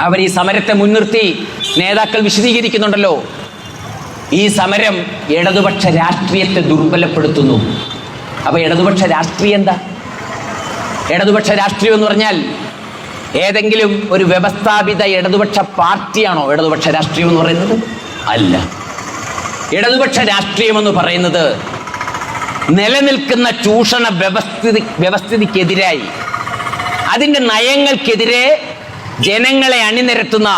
അവർ ഈ സമരത്തെ മുൻനിർത്തി നേതാക്കൾ വിശദീകരിക്കുന്നുണ്ടല്ലോ. ഈ സമരം ഇടതുപക്ഷ രാഷ്ട്രീയത്തെ ദുർബലപ്പെടുത്തുന്നു. അപ്പൊ ഇടതുപക്ഷ രാഷ്ട്രീയം എന്താ? ഇടതുപക്ഷ രാഷ്ട്രീയം എന്ന് പറഞ്ഞാൽ ഏതെങ്കിലും ഒരു വ്യവസ്ഥാപിത ഇടതുപക്ഷ പാർട്ടിയാണോ ഇടതുപക്ഷ രാഷ്ട്രീയം എന്ന് പറയുന്നത്? അല്ല. ഇടതുപക്ഷ രാഷ്ട്രീയം എന്ന് പറയുന്നത് നിലനിൽക്കുന്ന ചൂഷണ വ്യവസ്ഥിതിക്കെതിരായി അതിൻ്റെ നയങ്ങൾക്കെതിരെ ജനങ്ങളെ അണിനിരത്തുന്ന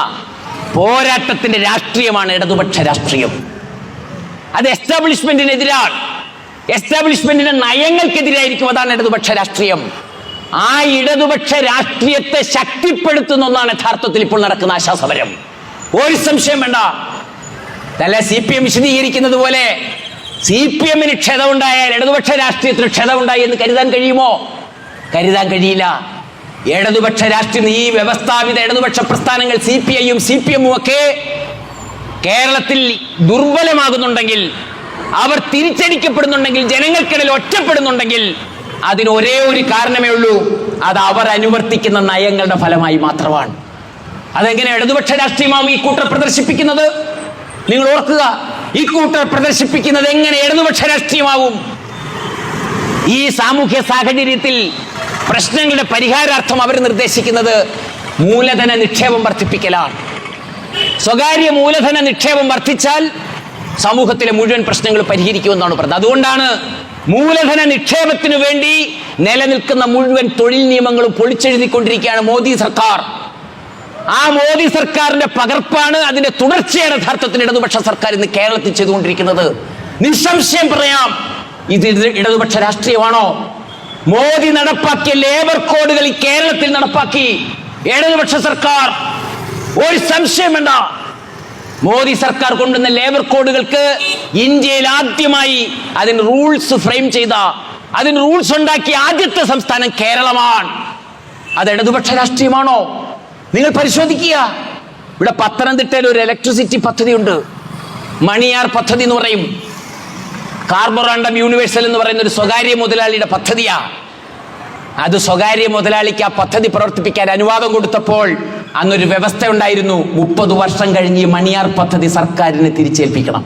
പോരാട്ടത്തിന്റെ രാഷ്ട്രീയമാണ് ഇടതുപക്ഷ രാഷ്ട്രീയം. അത് എസ്റ്റാബ്ലിഷ്മെന്റിനെതിരാണ്. എസ്റ്റാബ്ലിഷ്മെന്റിന്റെ നയങ്ങൾക്കെതിരായിരിക്കും. അതാണ് ഇടതുപക്ഷ രാഷ്ട്രീയം. ആ ഇടതുപക്ഷ രാഷ്ട്രീയത്തെ ശക്തിപ്പെടുത്തുന്ന ഒന്നാണ് യഥാർത്ഥത്തിൽ ഇപ്പോൾ നടക്കുന്ന ആശാസമരം. ഒരു സംശയം വേണ്ട. അല്ല, CPM വിശദീകരിക്കുന്നത് പോലെ CPM-ന് ക്ഷതമുണ്ടായാൽ ഇടതുപക്ഷ രാഷ്ട്രീയത്തിന് ക്ഷതമുണ്ടായി എന്ന് കരുതാൻ കഴിയുമോ? കരുതാൻ കഴിയില്ല. ഇടതുപക്ഷ രാഷ്ട്രീയം, ഈ വ്യവസ്ഥാപിത ഇടതുപക്ഷ പ്രസ്ഥാനങ്ങൾ CPI-യും CPM-ഉം ഒക്കെ കേരളത്തിൽ ദുർബലമാകുന്നുണ്ടെങ്കിൽ, അവർ തിരിച്ചടിക്കപ്പെടുന്നുണ്ടെങ്കിൽ, ജനങ്ങൾക്കിടയിൽ ഒറ്റപ്പെടുന്നുണ്ടെങ്കിൽ അതിന് ഒരേ ഒരു കാരണമേ ഉള്ളൂ. അത് അവർ അനുവർത്തിക്കുന്ന നയങ്ങളുടെ ഫലമായി മാത്രമാണ്. അതെങ്ങനെ ഇടതുപക്ഷ രാഷ്ട്രീയമാവും ഈ കൂട്ടർ പ്രദർശിപ്പിക്കുന്നത്? നിങ്ങൾ ഓർക്കുക, ഈ കൂട്ടർ പ്രദർശിപ്പിക്കുന്നത് എങ്ങനെ ഇടതുപക്ഷ രാഷ്ട്രീയമാവും? ഈ സാമൂഹ്യ സാഹചര്യത്തിൽ പ്രശ്നങ്ങളുടെ പരിഹാരാർത്ഥം അവർ നിർദ്ദേശിക്കുന്നത് മൂലധന നിക്ഷേപം വർദ്ധിപ്പിക്കലാണ്. സ്വകാര്യ മൂലധന നിക്ഷേപം വർദ്ധിച്ചാൽ സമൂഹത്തിലെ മുഴുവൻ പ്രശ്നങ്ങൾ പരിഹരിക്കുമെന്നാണ് പറഞ്ഞത്. അതുകൊണ്ടാണ് മൂലധന നിക്ഷേപത്തിനു വേണ്ടി നിലനിൽക്കുന്ന മുഴുവൻ തൊഴിൽ നിയമങ്ങളും പൊളിച്ചെഴുതിക്കൊണ്ടിരിക്കുകയാണ് മോദി സർക്കാർ. ആ മോദി സർക്കാരിന്റെ പകർപ്പാണ്, അതിന്റെ തുടർച്ചയാണ് യഥാർത്ഥത്തിൽ ഇടതുപക്ഷ സർക്കാർ ഇന്ന് കേരളത്തിൽ ചെയ്തുകൊണ്ടിരിക്കുന്നത്. നിസ്സംശയം പറയാം, ഇത് ഇടതുപക്ഷ രാഷ്ട്രീയമാണോ? മോദി നടപ്പാക്കിയ ലേബർ കോഡുകൾ ഈ കേരളത്തിൽ നടപ്പാക്കി ഇടതുപക്ഷ സർക്കാർ. ഒരു സംശയം വേണ്ട. മോദി സർക്കാർ കൊണ്ടുവന്ന ലേബർ കോഡുകൾക്ക് ഇന്ത്യയിൽ ആദ്യമായി അതിന് റൂൾസ് ഫ്രെയിം ചെയ്ത, അതിന് റൂൾസ് ഉണ്ടാക്കിയ ആദ്യത്തെ സംസ്ഥാനം കേരളമാണ്. അത് ഇടതുപക്ഷ രാഷ്ട്രീയമാണോ? നിങ്ങൾ പരിശോധിക്കുക. ഇവിടെ പത്തനംതിട്ടയിൽ ഒരു ഇലക്ട്രിസിറ്റി പദ്ധതിയുണ്ട്, മണിയാർ പദ്ധതി എന്ന് പറയും. കാർബോറാണ്ടം യൂണിവേഴ്സൽ എന്ന് പറയുന്ന ഒരു സ്വകാര്യ മുതലാളിയുടെ പദ്ധതിയാ. അത് സ്വകാര്യ മുതലാളിക്ക് ആ പദ്ധതി പ്രവർത്തിപ്പിക്കാൻ അനുവാദം കൊടുത്തപ്പോൾ അന്നൊരു വ്യവസ്ഥ ഉണ്ടായിരുന്നു. 30 വർഷം കഴിഞ്ഞ് ഈ മണിയാർ പദ്ധതി സർക്കാരിന് തിരിച്ചേൽപ്പിക്കണം.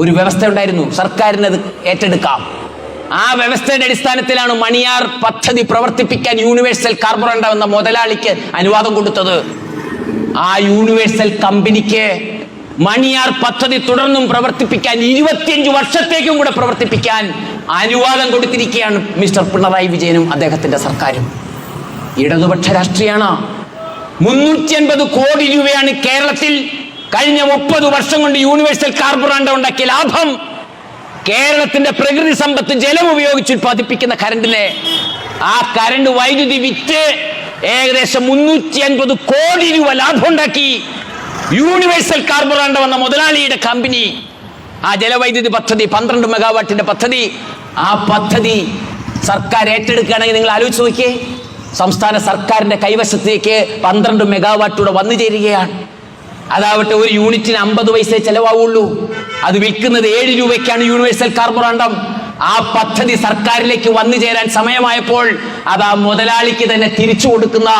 ഒരു വ്യവസ്ഥ ഉണ്ടായിരുന്നു, സർക്കാരിന് അത് ഏറ്റെടുക്കാം. ആ വ്യവസ്ഥയുടെ അടിസ്ഥാനത്തിലാണ് മണിയാർ പദ്ധതി പ്രവർത്തിപ്പിക്കാൻ യൂണിവേഴ്സൽ കാർബോറാണ്ടം എന്ന മുതലാളിക്ക് അനുവാദം കൊടുത്തത്. ആ യൂണിവേഴ്സൽ കമ്പനിക്ക് മണിയാർ പദ്ധതി തുടർന്നും പ്രവർത്തിപ്പിക്കാൻ 25 വർഷത്തേക്കും കൂടെ പ്രവർത്തിപ്പിക്കാൻ അനുവാദം കൊടുത്തിരിക്കുകയാണ് മിസ്റ്റർ പിണറായി വിജയനും അദ്ദേഹത്തിന്റെ സർക്കാരും. ഇടതുപക്ഷ രാഷ്ട്രീയമാണ്. 350 കോടി രൂപയാണ് കേരളത്തിൽ കഴിഞ്ഞ 30 വർഷം കൊണ്ട് യൂണിവേഴ്സൽ കാർബോറാണ്ടം ഉണ്ടാക്കിയ ലാഭം. കേരളത്തിന്റെ പ്രകൃതി സമ്പത്ത് ജലം ഉപയോഗിച്ച് ഉത്പാദിപ്പിക്കുന്ന കരണ്ടിനെ, ആ കരണ്ട് വൈദ്യുതി വിറ്റ് ഏകദേശം 350 കോടി രൂപ ലാഭം ഉണ്ടാക്കി യൂണിവേഴ്സൽ കാർബോറാണ്ടം എന്ന മുതലാളിയുടെ കമ്പനി. ആ ജലവൈദ്യുതി പദ്ധതി 12 മെഗാവാട്ടിന്റെ പദ്ധതി, ആ പദ്ധതി സർക്കാർ ഏറ്റെടുക്കുകയാണെങ്കിൽ നിങ്ങൾ ആലോചിച്ച് നോക്കിയേ. സംസ്ഥാന സർക്കാരിന്റെ കൈവശത്തേക്ക് 12 മെഗാവാട്ടൂടെ വന്നു ചേരുകയാണ്. അതാവട്ടെ ഒരു യൂണിറ്റിന് 50 പൈസ ചെലവാവുള്ളൂ. അത് വിൽക്കുന്നത് 7 രൂപയ്ക്കാണ് യൂണിവേഴ്സൽ കാർബോറാണ്ടം. ആ പദ്ധതി സർക്കാരിലേക്ക് വന്നു ചേരാൻ സമയമായപ്പോൾ അത് ആ മുതലാളിക്ക് തന്നെ തിരിച്ചു കൊടുക്കുന്ന,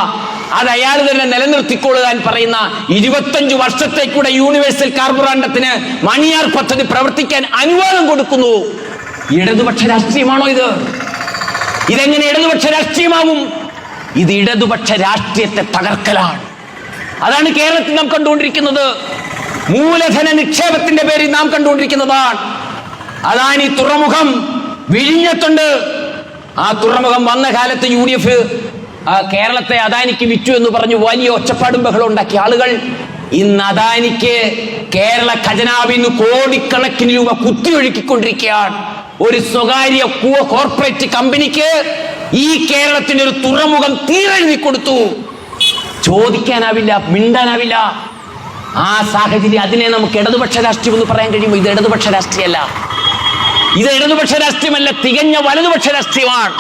അത് അയാൾ തന്നെ നിലനിർത്തിക്കൊള്ളുവാൻ പറയുന്ന 25 വർഷത്തേക്കൂടെ യൂണിവേഴ്സൽ കാർബോറാണ്ടത്തിന് മണിയാർ പദ്ധതി പ്രവർത്തിക്കാൻ അനുവാദം കൊടുക്കുന്നു. ഇടതുപക്ഷ രാഷ്ട്രീയമാണോ ഇത്? ഇതെങ്ങനെ ഇടതുപക്ഷ രാഷ്ട്രീയമാവും? ഇത് ഇടതുപക്ഷ രാഷ്ട്രീയത്തെ തകർക്കലാണ്. അതാണ് കേരളത്തിൽ നാം കണ്ടുകൊണ്ടിരിക്കുന്നത്. മൂലധന നിക്ഷേപത്തിന്റെ പേരിൽ നാം കണ്ടുകൊണ്ടിരിക്കുന്നതാണ്. അതാണ് ഈ തുറമുഖം വിഴിഞ്ഞത്തുണ്ട്. ആ തുറമുഖം വന്ന കാലത്ത് UDF കേരളത്തെ അദാനിക്ക് വിറ്റു എന്ന് പറഞ്ഞു വലിയ ഒച്ചപ്പാടും ബഹളം ഉണ്ടാക്കിയ ആളുകൾ ഇന്ന് അദാനിക്ക് കേരള ഖജനാവിൽ നിന്ന് കോടിക്കണക്കിന് രൂപ കുത്തിയൊഴുക്കിക്കൊണ്ടിരിക്കുകയാണ്. ഒരു സ്വകാര്യ കോർപ്പറേറ്റ് കമ്പനിക്ക് ഈ കേരളത്തിന്റെ ഒരു തുറമുഖം തീരെഴുതി കൊടുത്തു. ചോദിക്കാനാവില്ല, മിണ്ടാനാവില്ല. ആ സാഹചര്യം, അതിനെ നമുക്ക് ഇടതുപക്ഷ രാഷ്ട്രീയം എന്ന് പറയാൻ കഴിയുമോ? ഇത് ഇടതുപക്ഷ രാഷ്ട്രീയമല്ല. ഇത് ഇടതുപക്ഷ രാഷ്ട്രീയമല്ല, തികഞ്ഞ വലതുപക്ഷ രാഷ്ട്രീയമാണ്.